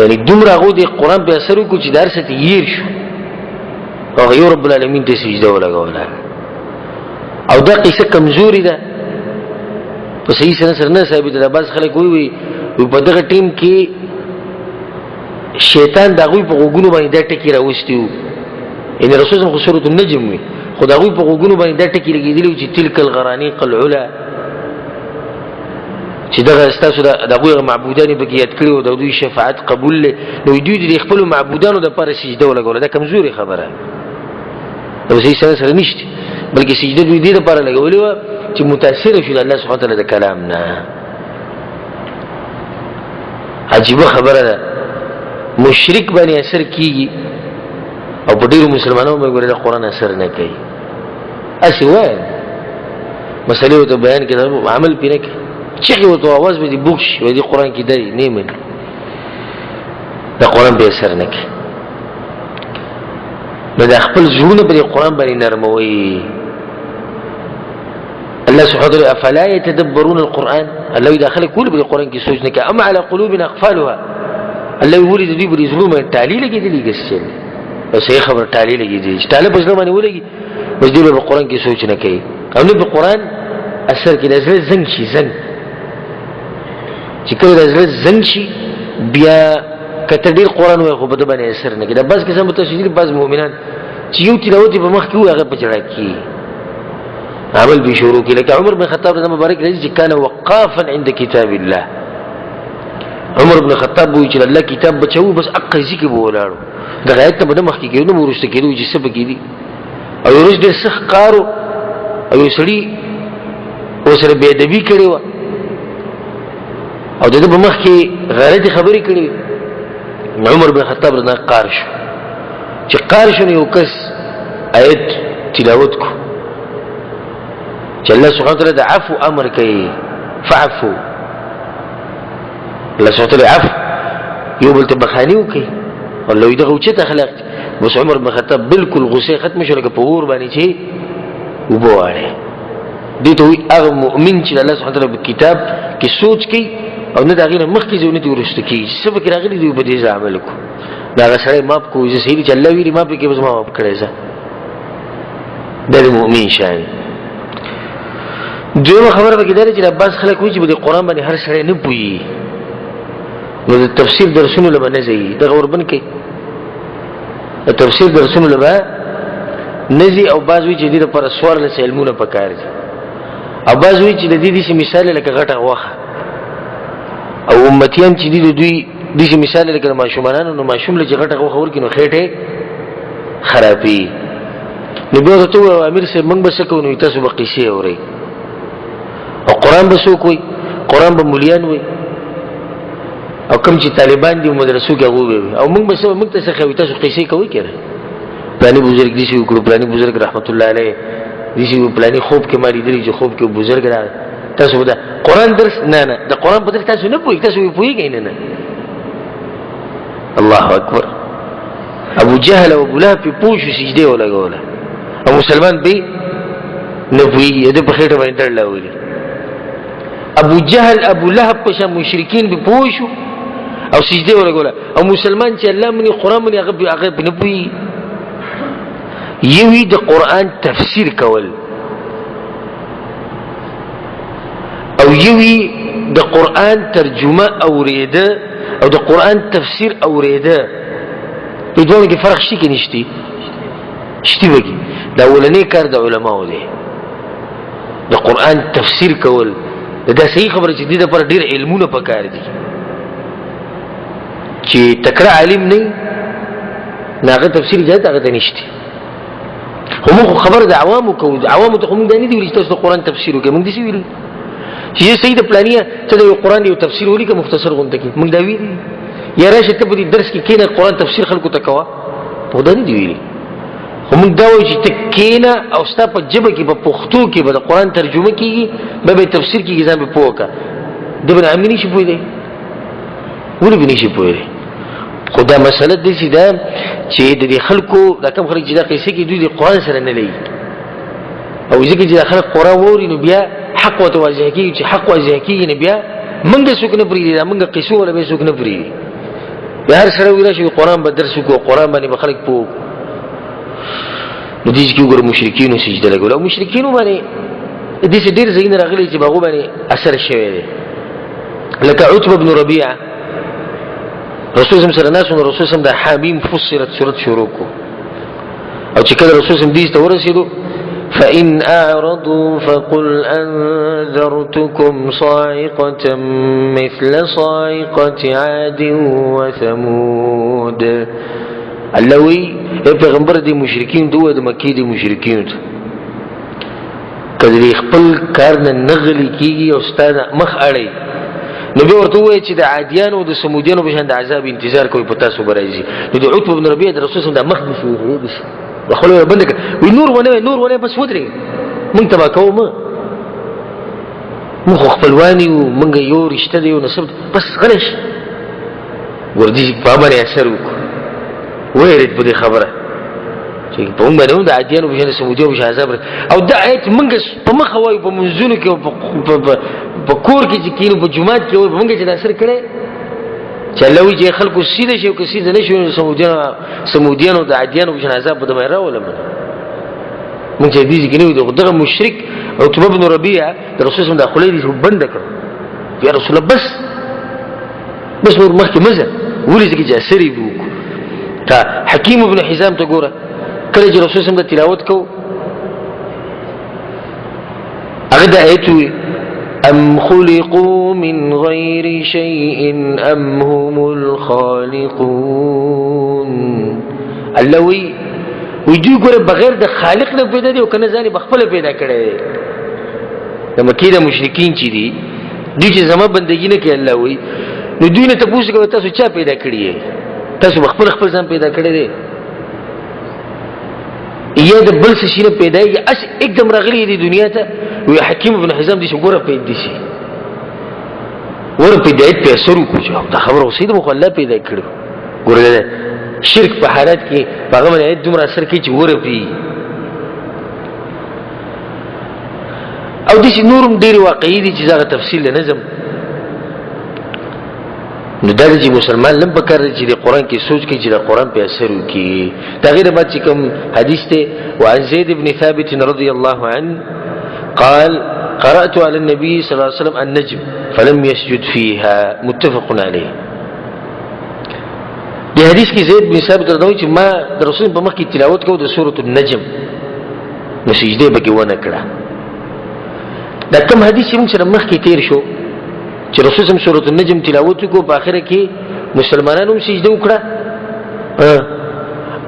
یعنی دومره هغه دی قران په اثر کو چې درس ته یې شو او یو رب العالمین ته سجده ولګول او دا قصه کمزوري ده په صحیح سره نه ثابت ده بس خلک وي په دغه ټیم کې شیطان دغه په غوګونو باندې د ټکی راوستیو ان رسول الله سورۃ النجم وي خدای په غوګونو باندې د ټکی لګیدلی چې تلک الغرانیق العلا چې دغه استاسو دغه معبودان به کې یاد کړو د دوی شفاعت قبول له نو دوی د خپل معبودانو د پر سجده ولګول دا کمزوري خبره دا صحیح سره نشته بلکې سجده دوی دې لپاره لګولې و چې متاثر شي الله سبحانه وتعالى د کلام نه عجیب خبره ده مشرک باندې اثر کیږي او په ډیرو مسلمانانو باندې د قران اثر نه کوي اسی وای مسلې ته بیان کړه عمل پینې کې چې یو تو आवाज به دي بوښ وي د قران کې دی نه من د قران به اثر نه کوي نو د خپل ژوند په قران باندې نرموي الله سبحانه وتعالى افلا يتدبرون القران الله يدخل كل بالقران کې سوچ نه کوي اما على قلوبنا اقفالها الله يولد دي بزلو من تعلیل کې دي ګسل او صحیح خبر تعلیل کې دي تعالی په ځل باندې ولګي بس دې په قران کې سوچ نه کوي او نه په قران اثر کې لازم زنګ شي زنګ چې کله لازم زنګ شي بیا کته ډیر قران وای خو په دې باندې اثر نه کوي دا بس قسم ته تشریح بعض مؤمنان چې یو تلاوت په مخ کې وي هغه په چړا کې عمل به شروع کې لکه عمر بن خطاب رضی الله مبارک رضی چې کان وقافا عند کتاب الله عمر بن خطاب وی چې الله کتاب بچو بس اقزي کې بولاړو د غایت ته بده مخ کې کېنو ورسته کېدو چې سبا کې دي او ورځ ډېر سخت کارو او سړي اوسره به ادبي کړي و او دغه په مخ کې غلطي خبرې کړي عمر بن خطاب رضی الله قار شو چې قار شو یو کس آیت تلاوت کو چې الله سبحانه وتعالى د عفو امر کوي فعفو الله سبحانه وتعالى عفو یو بل ته بخاني وکي الله یې دغه چته خلق بس عمر بن خطاب بالکل غصه ختم شو لکه په اور باندې چې وبواړي دي ته هغه مؤمن چې الله سبحانه وتعالى په کتاب کې سوچ کوي او نه دغه مخ کې ځونه دي ورسته کوي سبا کې راغلي دی په دې عمل کو دا سره ماپ کو چې سړي چې الله ویلي ماپ کې بس ماپ کړی ځه د مؤمن شان دویمه خبره به کېدل چې عباس خلک وایي چې د قران باندې هر سړی نه پوي نو د تفسیر درسونه لبا نه زی دغه وربن کې د تفسیر درسونه لبا نزي او باز وی چې د پر سوال له علمونه پکار دي او باز وی چې د دې مثال لکه غټه واخه او امتیان چې دوی د مثال لکه ماشومان نو ماشوم له غټه واخه ورکینو خېټه خرابي نو به ته امیر سره موږ بس کوو نو تاسو به قصې اوري او قران به سو کوئی قران به مليان وي او کوم چې طالبان دي مدرسو کې غوږ او موږ به موږ ته څه خوي تاسو قصې کوي کړه پلاني بزرګ دي چې وکړو پلاني بزرګ رحمت الله علیه دي چې پلاني خوب کې مالي دي چې خوب کې بزرګ را تاسو دا قران درس نه د قران په درس تاسو نه پوي تاسو پويږئ نه الله اکبر ابو جهل او ابو لهب په پوښ سجده ولګوله او مسلمان به نه پوي د په خېټه باندې تړلاوي ابو جهل ابو لهب په شان مشرکین به پوښ او سجده ولګوله او مسلمان چې الله مني قران مني هغه نه پوي یوی د قران تفسیر کول او یوی د قران ترجمه اوریده او د قرآن تفسیر اوریده په دوه کې فرق شي کې نشتی شتی وږي دا ولنې کار د علماو دی د قرآن تفسیر کول دا صحیح خبره چې دې لپاره ډېر علمونه پکار دي چې تکړه عالم نه ناغه تفسیر اجازه هغه نشته هم خبر د عوامو کو عوامو ته هم دانی دی چې تاسو قرآن تفسیر وکړئ موږ دې ویل چې سید پلانیه ته د قرآن یو تفسیر ولیکه مختصر غونډه کې موږ دا ویل یا راشه ته په دې درس کې کینه قرآن تفسیر خلکو ته کوا په دانی دی ویل هم دا وایي چې تکینه او ستا په جبه کې په پښتو کې به د قرآن ترجمه کیږي به تفسیر کیږي ځان به پوهه د بن عاملی شي پوهې دی ولې به نشي پوهې خدا مسله دې چې دا چې د خلکو دا کم خلک چې دا قصه کې دوی د قرآن سره نه لګي او ځکه چې خلک قرآن ووري نو بیا حق او توجه کوي چې حق واضح کیږي نه بیا موږ څوک نه پریږدي موږ قصو ولا به څوک نه پریږدي بیا هر سره ویل شي قرآن به درس کو قرآن باندې خلک پوه نو دې کې وګور مشرکین سجده لګول او مشرکین باندې دې څه ډیر زین راغلي چې باغ باندې اثر شوی دی لکه عتبه بن ربيعه رسول الله صلی الله علیه وسلم رسول الله د حمیم فصلت سورۃ شروع کو او چې کله رسول الله دې ته ورسېدو فإن أعرضوا فقل أنذرتكم صاعقة مثل صاعقة عاد وثمود اللوي پیغمبر دی مشرکین دوه د مکی دی مشرکین کله خپل کار نه نغلی کیږي او ستانه مخ اړي نو به ورته وایي چې د عادیانو او د سمودیانو په شان د عذاب انتظار کوي په تاسو برایي نو د عتبه بن ربيعه د رسول الله د مخ دي شو خلک بند کړ وی نور ونه بس ودرې مونږ تبا کوم مونږ خپلوانی او مونږ یو رشتہ دی او نسب بس غلش وردي په باندې اثر وکړ ویرید په دې خبره چې په موږ باندې د عادیانو په شان سمودیو په عذاب او دا آیت موږ په مخ وایو په منځونو کې په کور کې چې کینو په جمعات کې موږ چې دا اثر کړي چې الله وی چې خلکو سیده شي او که سیده نشي سمودیانو د عادیانو په شان عذاب په دمه راول موږ چې دې کې نو دغه مشرک او عتبه بن ربيعه د رسول الله د خلې دې بند کړ یا رسول الله بس نور مخکې مزه ولې چې اثر یې وکړ تا حکیم ابن حزام ته ګوره کله چې رسول الله تلاوت کو هغه د آیت ام خلقوا من غیر شیء ام هم الخالقون الله وی دوی ګوره بغیر د خالق نه پیدا دي او کنه ځان بخپل پیدا کړي د مکی د مشرکین چې دي دوی چې زما بندګی نه کوي الله وی نو دوی نه تاسو کوي تاسو چا پیدا کړی تاسو خپل ځان پیدا کړی دی یا د بل څه شي پیدا یې اس एकदम راغلی دی دنیا ته وی حکیم ابن حزام دې ګوره پیدا دي شي ور پیدا یې په سرو کوجو دا خبره اوسې د مخله پیدا کړو ګوره شرک په حالت کې هغه باندې دومره اثر کوي چې ور پی او دې نورم ډیر واقعي دي چې دا تفصیل نظم نو دا چې مسلمان لم بکر چې د قران کې سوچ کې چې د قران په اثر وکي دا غیر ما چې کوم حدیث ته وعن زید بن ثابت رضی الله عنه قال قرأت على النبي صلى الله عليه وسلم النجم فلم يسجد فيها متفق عليه دی حدیث کې زید بن ثابت رضی الله عنه چې ما د رسول په مخ کې تلاوت کوم د سورۃ النجم نو سجده به کې ونه کړه دا کوم حدیث چې موږ سره مخ کې تیر شو چې رسول الله سورۃ النجم تلاوت کو په اخره کې مسلمانانو سجده وکړه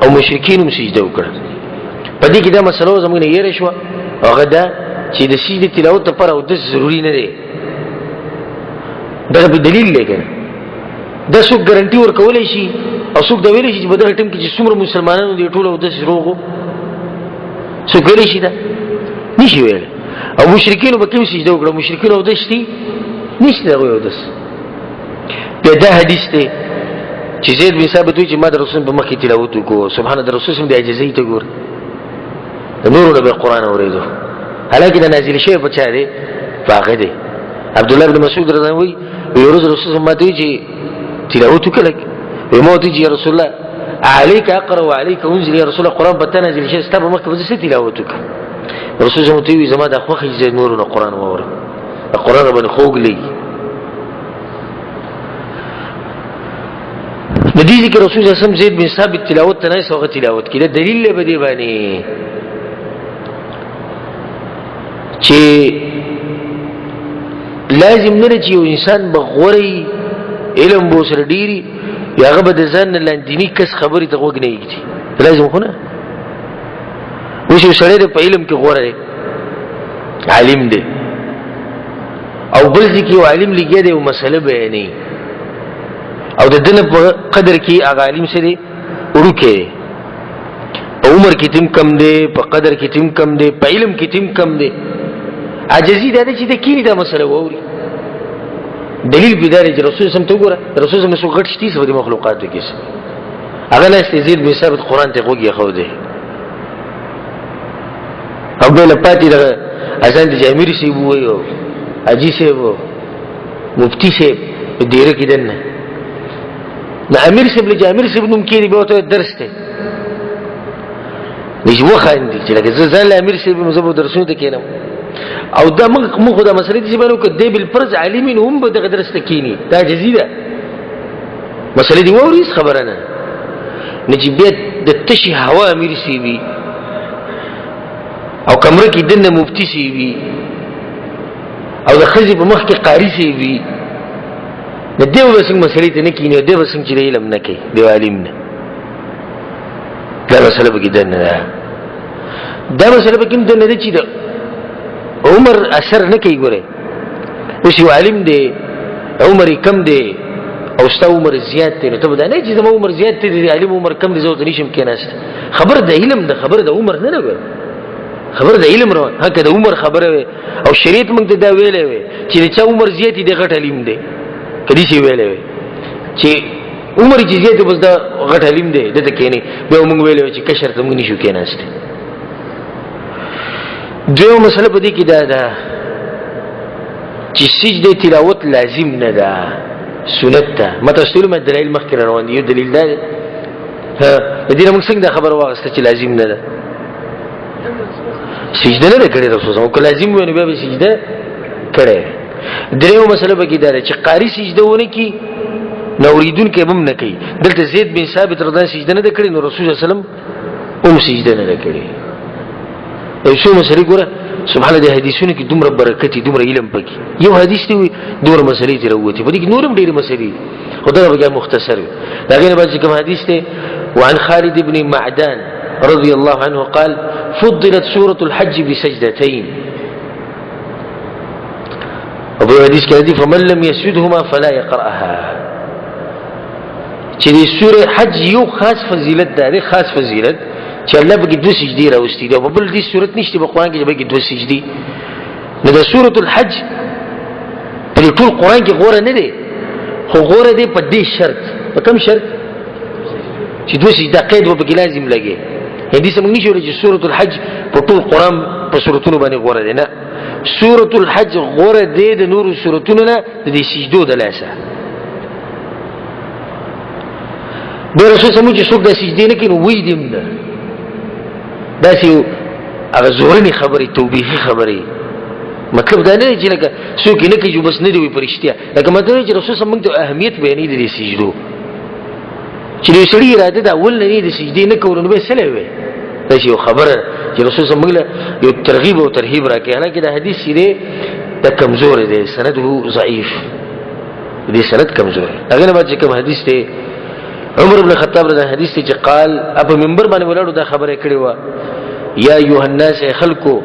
او مشرکین هم سجده وکړه په دې کې دا مسله زموږ نه یې شو هغه دا چې د سجده تلاوت لپاره او د ضروری نه دی دا په دلیل لګره دا څوک ګارانټي ورکولای شي او څوک دا ویلی شي چې په دغه ټیم کې چې څومره مسلمانانو دی ټول او د روغو څوک ویلی شي دا نشي ویل او مشرکین به کوم سجده وکړه مشرکین او دشتي نشته دا یو داس دا حدیث ته چې زید بن ثابت وی چې ما د رسول په مخ کې تلاوت وکړو سبحان الله رسول هم د اجازه ته ګور نور له قرآن اوریدو حالکه د نازل شوی په چا دی باغ دی عبد الله بن مسعود رضی الله عنه وی رسول الله ماته چې تلاوت وکړه وی مو ته چې رسول الله عليك اقرا وعليك انزل يا رسول الله قرآن په تنزل شي ستاسو مخ کې څه تلاوت وکړه رسول الله ته وی زما د خوخه چې نور له قرآن وره القرآن باندې خوګ لې ندی کې رسول الله صلی الله علیه وسلم زید بن ثابت تلاوت ته نه سوغه تلاوت کړي دلیل له بده باندې چې لازم نه چې انسان بغوري علم بو سره ډيري یاغه به د ځان لاندینی کس خبرې ته وګ نه یږي لازم خو نه وشو سره د په علم کې غوره عالم دی او بل ځکه یو عالم لګي دی او مسله بیانې او د دنه په قدر کې هغه عالم سره ورکه عمر کې تم کم دی په قدر کې تم کم دی په علم کې تم کم دی عجزي دا چې د کینی دا مسله ووري دلیل بدار چې رسول سم ته ګوره رسول سم سو غټ شتي سو د مخلوقات کې هغه نه استزید به ثابت قران ته وګي خو دی او بل پاتې دا اذان د امیر سی وو اجي سی وو مفتی سی ډیره کې دنه نو امیر سی بل امیر سی نوم کې دی به ته درس ته نجمو خاندي چې لکه ځان له امیر سی به مزبو درسونه ته کینم او دا موږ دا مسله دي چې باندې کده بل فرض عالمین هم به دغه درس ته کینی دا جزیره مسله دی ووري خبره نه نجیبیت د تشي هوا امیر سی وی او کمره کې دنه مفتی سی وی او د خزي په مخ کې قاری سی وی د دیو وسنګ مسلې ته نه کینی دیو وسنګ چې علم نه کوي دیو عالم نه دا مسله به کې دنه دا مسله به کې دنه چې د عمر اثر نه کوي ګوره اوس یو عالم دی عمر کم دی او ستا عمر زیات دی نو ته دا نه چې زما عمر زیات دی عالم عمر کم دی زه ته نشم کېناست خبر د علم د خبر د عمر نه نه خبر د علم روان هکه د عمر خبره او شریعت موږ ته دا ویلې وي چې چې عمر زیات دی غټ علم دی کدي شي ویلې وي چې عمر چې زیات بس دا غټ علم دی دته کېنی به موږ ویلې چې کشر ته موږ نشو کېناست دیو مسله په دې کې دا ده چې سجده تلاوت لازم نه ده سنت ده متأصل ما دلایل مخکې روان دي یو دلیل ده ها دې موږ څنګه خبر واغسته چې لازم نه ده سجده نه کړي رسول الله کو لازم ونه به سجده کړي دیو مسله په کې دا ده چې قاری سجده ونه کی نوریدون کې هم نه کوي دلته زید بن ثابت رضی الله سجده نه کړي نو رسول الله صلی الله علیه وسلم هم سجده نه کړي ایسو مسلې ګوره سبحان الله حدیثونه کې دومره برکت دومره علم پکې یو حدیث دی دومره مسلې ته راوته په دې کې نورم ډېر مسلې خدای به مختصر دا غیر باندې کوم حدیث دی وعن خالد بن معدان رضي الله عنه قال فضلت سورة الحج بسجدتين ابو حدیث کې دی فمن لم يسجدهما فلا يقرأها چې دې سورة حج یو خاص فضیلت ده خاص فضیلت چې الله به دوه سجدي راوستي دا بل دې صورت نشته په قران کې به دوه سجدي نو د سورۃ الحج په ټول قران کې غوړه نه دي خو غوړه دي په دې شرط په کوم شرط چې دوه سجده قید و به لازم لګي هدي سم نشي ورته سورۃ الحج په ټول قران په سورتونو باندې غوړه دي نه سورۃ الحج غوړه دي د نور سورتونو نه د سجدو د لاسه د رسول سمو چې څوک د سجدي نه کینو وې دیم نه دا سی هغه زورنی خبرې توبېخي خبرې مطلب دا نه چې لکه څوک نه کوي بس نه دی پرشتیا لکه مطلب چې رسول صلی الله علیه وسلم ته اهمیت بیانې دي سجدو چې لري اراده دا ول نه دي سجدي نه کورونه به سره وي دا یو خبره چې رسول صلی الله علیه وسلم یو ترغیب او ترهیب راکې حالانکه دا حدیث دی دا کمزور دی سنده ضعیف دې سند کمزور هغه نه باندې کوم حدیث دی عمر بن الخطاب رضی الله عنه حدیث چې قال ابو منبر باندې ولاړو دا خبره کړې و یا ایها الناس خلقو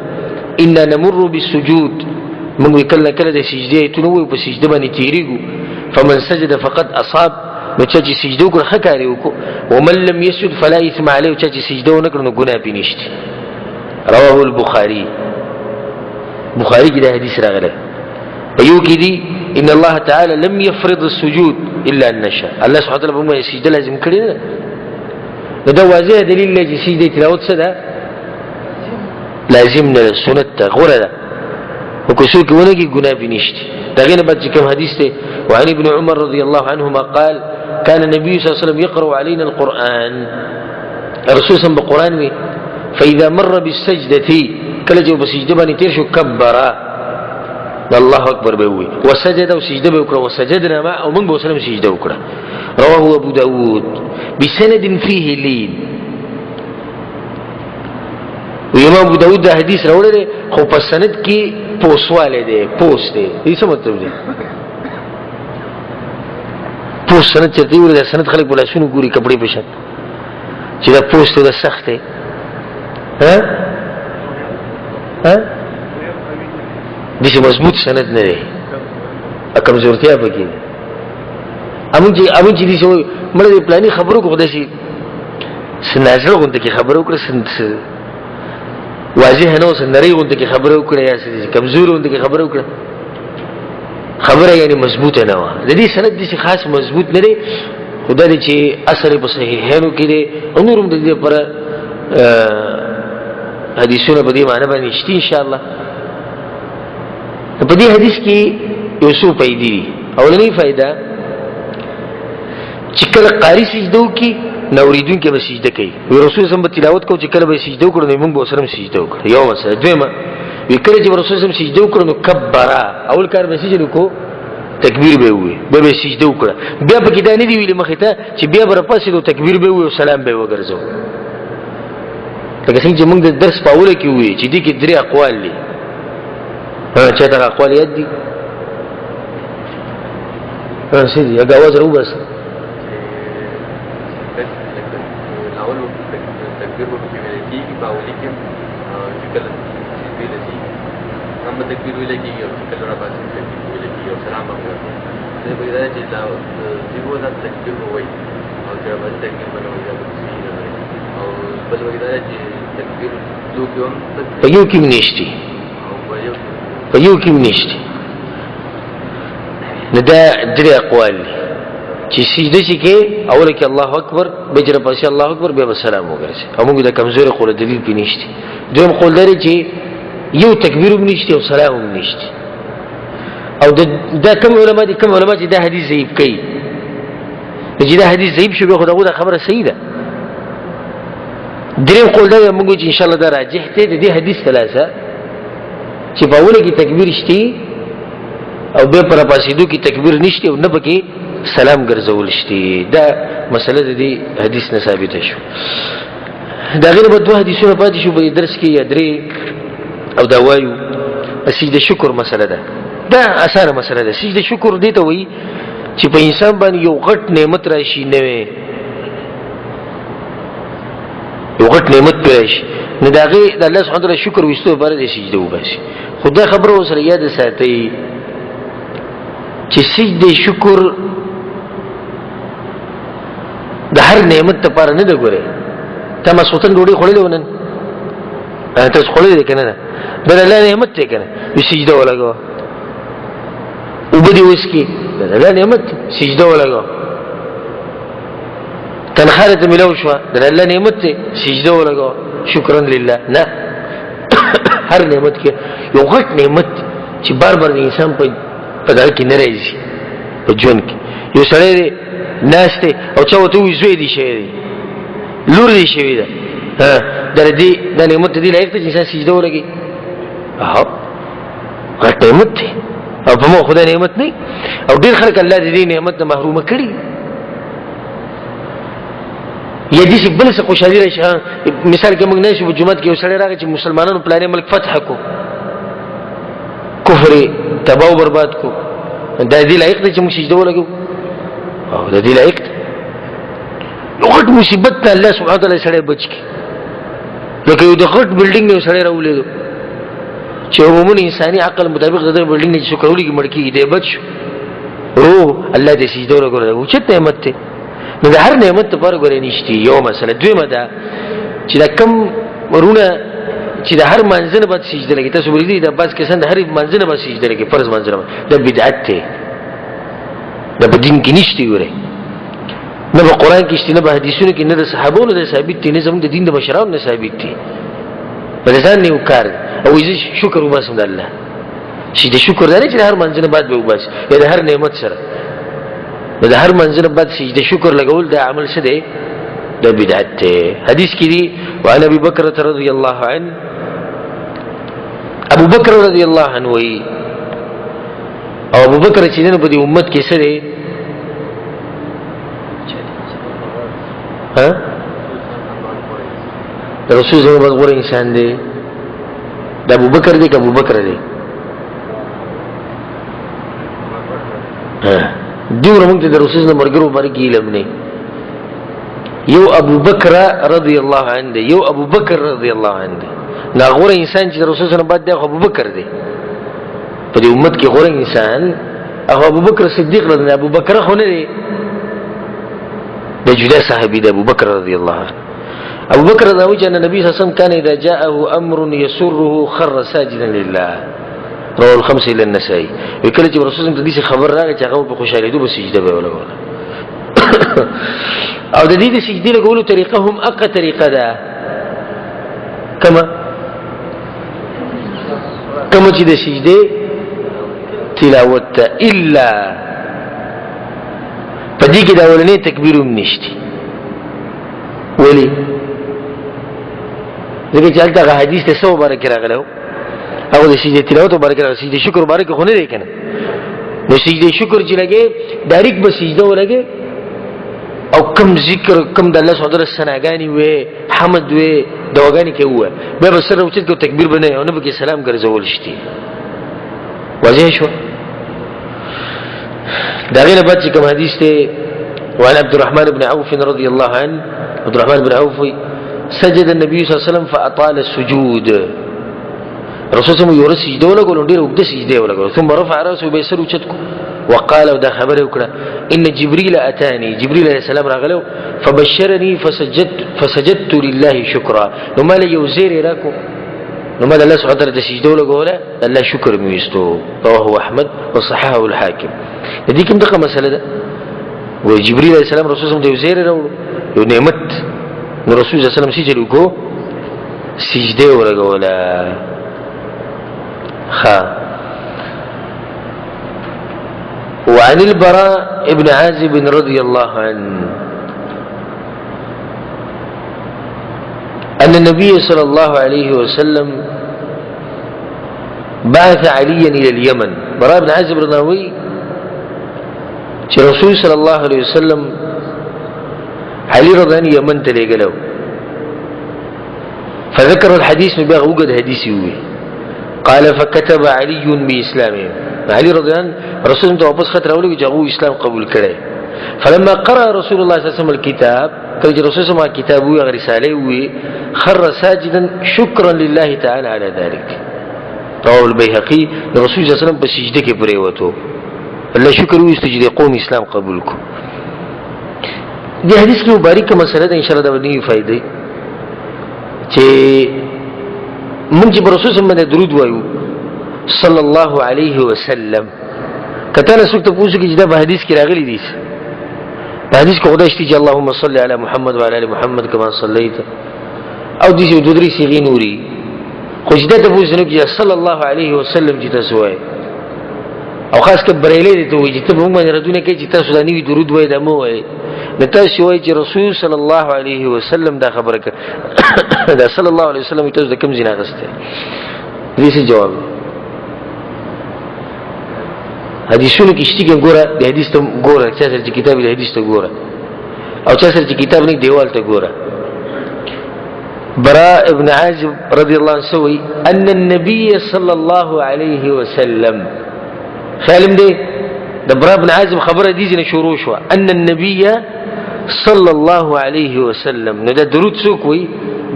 ان نمر بالسجود موږ کله کله د سجدې ته نو په سجده باندې تیریږو فمن سجد فقد اصاب نو چې سجده وکړه خکاري وکړو ومن لم يسجد فلا اثم عليه چې سجده ونکړو نو ګناه پینشته رواه البخاري بخاري کې دا حدیث راغلی ایو کې دی ان الله تعالى لم يفرض السجود الا ان نشاء الله سبحانه وتعالى به سجده لازم کړی نه دا واضح دلیل دی چې سجده تلاوت څه ده لازم نه سنت غوړه ده او کو څوک ونه کې ګناه بنشته دا غنه بعد کوم حدیث ته وعن ابن عمر رضي الله عنهما قال كان النبي صلى الله عليه وسلم يقرأ علينا القرآن الرسول صلى الله عليه وسلم بالقرآن فإذا مر بالسجدة كلا جو بسجده باندې تیر شو كبر الله اکبر به وي وسجد او سجده به وکړه وسجدنا ما او موږ به سلام سجده وکړه رواه ابو داود بسند فيه لين ویما ابو داود دا حدیث راوړی دی خو په سند کې پوسواله دی پوس دی دې څه مطلب دی پوس سند چرته وي دا سند خلک بولا شنو ګوري کپڑے په شان چې دا پوس ته سخت دی دې مضبوط سند نه دی کمزورتیا پکې امون چې دې شو مړ پلاني خبرو کو خدای شي سنازل غونډه کې خبرو کړ واضح نه اوس نری غونډه کې خبرو کړ یا کمزور غونډه کې خبرو کړ خبره یعنی مضبوطه نه و د دې سند دې خاص مضبوط نه دی خدای دې چې اثر په صحیحانو کې دی انورم دې پر حدیثونه په دې معنی باندې شته ان شاء الله په دې حدیث کې یو څه پیدا دي اولنی فائدہ چې کله قاری سجدو کې نوریدون کې به سجده کوي رسول الله صلی تلاوت کو چې کله به سجده وکړو نو موږ به سره سجده وکړو یو مسله دویمه وکړه چې رسول الله سجده وکړو نو کبره اول کار به سجده کو تکبیر به وي به سجده وکړه بیا په کې دا نه دی ویل مخه ته چې بیا بر پاسې نو تکبیر به وي او سلام به وګرځو لکه څنګه چې موږ د درس په اوله کې وي چې دې کې درې اقوال دي چې دا اقوال یاد دي سيدي هغه आवाज راو بس تکبیر ورته ویل کېږي په اولی کې چې کله ویل شي هم تکبیر ویل کېږي او کله را باندې تکبیر ویل کېږي او سلام وکړي دا به دا چې دا دیو دا تکبیر وایي او چې باندې تکبیر بنوي دا او بل وایي دا چې تکبیر دوه په یو کې نشته په یو کې نشته نو دا درې اقوال چې سجده شي کې اوله کې الله اکبر بجره پسې الله اکبر به سلام وګرځي او موږ د کمزوري قول دلیل پینشتي دویم قول لري چې یو تکبیر هم نشته او سلام هم نشته او دا کوم علما دي کوم علما چې دا حدیث ضعیف کوي چې دا حدیث ضعیف شو به خدای خبره صحیح ده دریم قول دا موږ چې ان شاء الله دا راجح ته د دې حدیث ثلاثه چې په اوله کې تکبیر شته او به پر پاسېدو کې تکبیر نشته او نه پکې سلام ګرځول شته دا مسله د دې حدیث نه ثابت شو دا غیر په دوه حدیثونو پاتې شو په درس کې یا درې او دا وایو سجده شکر مسله ده دا اسانه مسله ده سجده شکر دې ته وایي چې په انسان باندې یو غټ نعمت راشي نه وي یو غټ نعمت راشي نه داغه د الله سبحانه وتعالى شکر وستو لپاره د سجده وباسي خدای خبره وسره یاد ساتي چې سجده شکر د هر نعمت لپاره نه ده ګوره ته مسوتن ډوډۍ خورلې ونن ته خورلې ده کنه بل الله نعمت ته کنه سجده ولګو وبدي وسکي الله نعمت سجده ولګو تنخواه ته ملو شو د الله نعمت ته سجده ولګو شکرن لله نه هر نعمت کې یو غټ نعمت چې بار بار انسان په دغه کې نه راځي په ژوند کې یو سړی ناشته او چا وته وي زوی دي شي لور دي شي دا در دې د نعمت دې لایق ته انسان سجده ولګي غټ نعمت دی او په مو خدای نعمت نه او ډیر خلک الله دې نعمت نه محروم کړي یا دې څه بل څه خوشالي راشي مثال کې موږ نه شو په جمعه کې وسړی راغی چې مسلمانانو پلانې ملک فتح کو کفر تباہ و برباد کو دا دې لایق دی چې موږ سجده ولګو او دا دې لایق نو غټ مصیبت ته الله سبحانه وتعالى سره بچ کی لکه یو د غټ بلډینګ یو سره راولېدو چې عمومي انساني عقل مطابق د بلډینګ نه شکر ولګي مړ کیږي دی بچ روح الله دې سجده ولګو چې نعمت ته نو د هر نعمت لپاره ګورې نشتی یو مسله دویمه ده چې دا کم ورونه چې د هر منځنه باندې سجده لګي تاسو ورېدي د باز کسان د هر منځنه باندې سجده لګي فرض منځنه د بدعت ته د بدین کې نشتی وره نه په قران کې شته نه په حدیثونو کې نه د صحابونو د ثابت دي نه زموږ د دین د بشرانو نه ثابت دي بلځان نه وکړ او یې شکر وباسم د الله چې د شکر لري چې هر منځنه بعد به وباس یا د هر نعمت سره د هر منځنه بعد سجده شکر لګول د عمل څه دی د بدعت ته حدیث کې دی وعن ابي بکر رضی الله عنه ابو بکر رضی الله عنه وی بکر چې دنه په دې امت کې څه دی ها رسول زموږ غوره انسان دی د ابو بکر دی که ابو بکر دی دیو موږ ته د رسول الله مرګرو مبارک علم نه یو ابو بکر رضی الله عنه دی یو ابو بکر رضی الله عنه دی لا غوره انسان چې رسول الله بعد دی ابو بکر دی په دې امت کې غوره انسان او ابو بکر صدیق رضی الله ابو بکر خو نه دی د جدا صحابي دی ابو بکر رضی الله عنه ابو بکر رضی الله عنه ان النبي صلى الله عليه وسلم كان اذا جاءه امر يسره خر ساجدا لله رواه الخمسه الى النسائي وکله چې رسول الله دې خبر راغی چې هغه په خوشاله دوه سجده به ولا او د دې سجدي له کولو طریقه هم اقا طریقه ده کما چې د سجده تلاوت الا پدې کې دا ولنې تکبیر هم نشتی ولی ځکه چې هلته حدیث ته سو بارک راغلو او د سجده تلاوت بارک راغلو سجده شکر بارک خو نه دی کنه نو سجده شکر چې لګي ډایرکټ به سجده ولګي او کم ذکر کم د الله سبحانه وتعالى ثناګانی وې حمد وې دواګانی کې وې به بس سره اوچت کو تکبیر بنه او نبی کې سلام ګرځول شتي واضح شو دا غیر بعد چې کوم حدیث ته وعن عبد الرحمن بن عوف رضي الله عنه عبد الرحمن بن عوف سجد النبي صلى الله عليه وسلم فاطال السجود رسول الله يورث سجده ولا ګول ډیر وګد سجده ولا ګول ثم رفع راسه بيسر اوچت کو وقال ودا خبره وکړه ان جبريل اتاني جبريل عليه السلام راغلو فبشرني فسجدت لله شكرا نو مال يوزير راكو نو مال الله سبحانه وتعالى سجده ولا ګول الله شکر میستو رواه احمد وصححه الحاكم دې کوم دغه مسله ده وجبريل عليه السلام رسول الله يوزير راوړو یو نعمت نو رسول الله صلی الله عليه وسلم سجده کو سجده ولا ګول وعن البراء ابن عازب رضي الله عنه أن النبي صلى الله عليه وسلم بعث عليا إلى اليمن براء بن عازب رضي الله عنه رسول صلى الله عليه وسلم علي رضي الله عنه يمن تلقلو فذكر الحديث من بيغ وجد حديثي هو قال فكتب علي بإسلامه علي رضي الله عنه رسول الله واپس خط راولي چې هغه اسلام قبول کړي فلما قرأ رسول الله صلى الله عليه وسلم الكتاب کله چې رسول الله کتاب وی رساله وی خر ساجدا شكرا لله تعالى على ذلك رواه البيهقي رسول الله صلى الله عليه وسلم په سجده کې پرې وته الله شکر وی استجده قوم اسلام قبول کو دې حدیث کې مبارکه مسله ده ان شاء الله دا ودی فائدې چې موږ چې رسول الله باندې درود وایو صلی الله علیه وسلم کته له څوک ته پوښتنه کې دا په حدیث کې راغلي دي په حدیث کې خدای شته چې اللهم صل علی محمد وعلى ال محمد كما صليت او دې د درې صيغې نوري خو چې دا ته پوښتنه کې صلی الله علیه وسلم چې تاسو وایي او خاص کې بریلې دي ته وایي چې ته موږ باندې ردونه کې چې تاسو دا نیوي درود وایي دا مو وایي نو تاسو وایي چې رسول صلی الله علیه وسلم دا خبره کړه دا صلی الله علیه وسلم تاسو د کوم ځای نه غسته دې څه جواب حدیثونو کې شتي ګوره د حدیث ته ګوره چې سره کتاب د حدیث ته ګوره او چې سره کتاب نه دیوال ته ګوره براء ابن عازب رضي الله عنه سوي ان النبي صلى الله عليه وسلم خالم دي د براء ابن عازب خبره دي نه شروع شو ان النبي صلى الله عليه وسلم نو دا درود څوک وي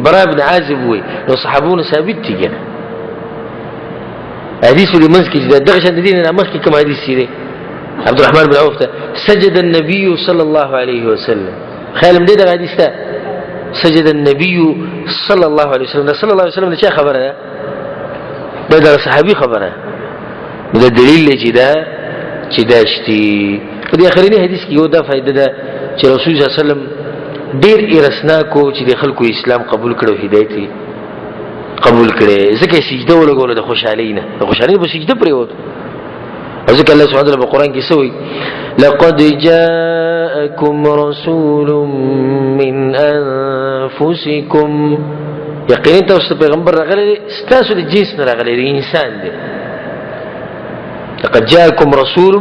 براء ابن عازب وي نو صحابون ثابت دي کنه حديث لمنز كي دغه شان دي نه مخکې کوم حدیث دی عبد الرحمن بن عوف سجد النبي صلى الله عليه وسلم خالم دي دغه حدیث ته سجد النبي صلى الله عليه وسلم صلى الله عليه وسلم څه خبره ده دا صحابي خبره دا دلیل چې دا شتي په دې اخرینی حدیث کې یو دا فائدہ ده چې رسول صلی الله علیه وسلم ډیر ارسنا کو چې د خلکو اسلام قبول کړو هدایت قبول کړي ځکه سجده ولګول د خوشحالۍ نه د خوشحالۍ په سجده پرې وته ځکه الله سبحانه وتعالى په قران کې سوې لقد جاءكم رسول من انفسكم یقینا تاسو پیغمبر راغلی ستاسو د جنس نه راغلی انسان دی لقد جاءكم رسول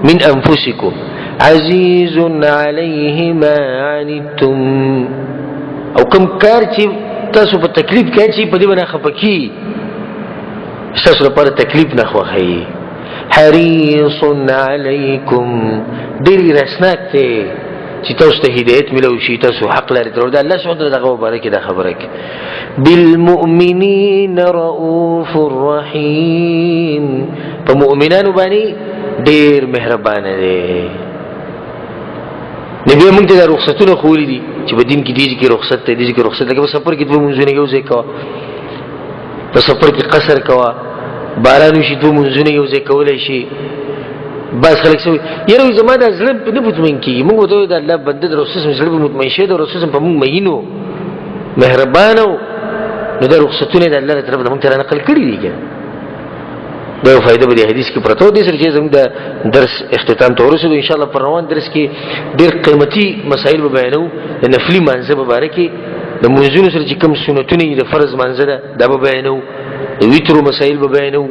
من انفسکم عزیز علیه ما عنتم، او کم کار چې تاسو په تکلیف کې چې په دې باندې خپکی تاسو لپاره تکلیف نه خوښي. حریص علیکم ډېر رسناک دی چې تاسو ته هدایت ملو شي، تاسو حق لرئ. تر دا الله سبحانه وتعالى دغه مبارک دا خبره کوي بالمؤمنین رؤوف الرحیم، په مؤمنانو باندې ډېر مهربان دی. نبی موږ ته د رخصتونو خولې دي چې په دین کې دي کې رخصت ته دي کې رخصت لکه په سفر کې دوه منځونه یو ځای کوه، په سفر کې قصر کوه، باران وشي دوه منځونه یو ځای کولای شي. بس خلک سوي یره زما د زړه نه مطمئن کیږي، موږ ته د الله بنده د رسول الله زړه مطمئن شه، د رسول الله په موږ مینو مهربانو، نو د رخصتونو د الله طرف ته موږ ته نقل کړی دي. دا یو فائدہ به د حدیث کې پرته دي سره چې زموږ د درس اختتام ته ورسېدو. ان شاء الله پر روان درس کې ډېر قیمتي مسائل به بیانو. د نفلي مانځه مبارک د منځونو سره چې کوم سنتونه دي د فرض مانځه ده دا به بیانو، د ویترو مسائل به بیانو،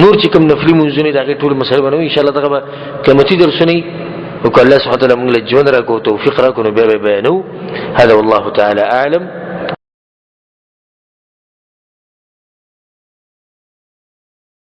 نور چې کوم نفلي منځونه دي هغه ټول مسائل بیانو. ان شاء الله دغه قیمتي درسونه او که الله سبحانه وتعالى موږ له ژوند راکړو توفیق راکړو نو بیا به بیانو. هذا والله تعالى اعلم.